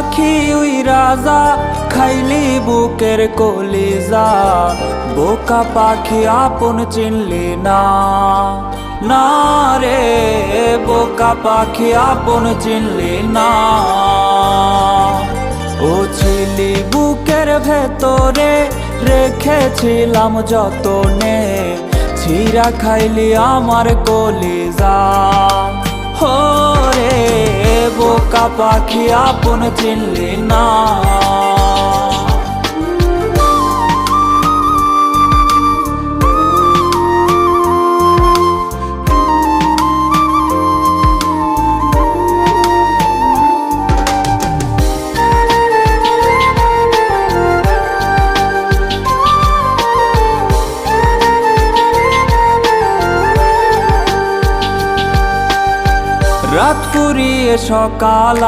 পাখি উই রাজা খাইলি বুকের কলিজা, বোকা পাখি আপন চিনলি না, না রে বোকা পাখি আপন চিনলি না। ও ছিলি বুকের ভেতরে রেখেছিলাম যতনে, ছিঁড়া খাইলি আমার কলিজা। হো রে বোকা পাখি আপন চিনলি না। রাত ফুরিয়ে সকাল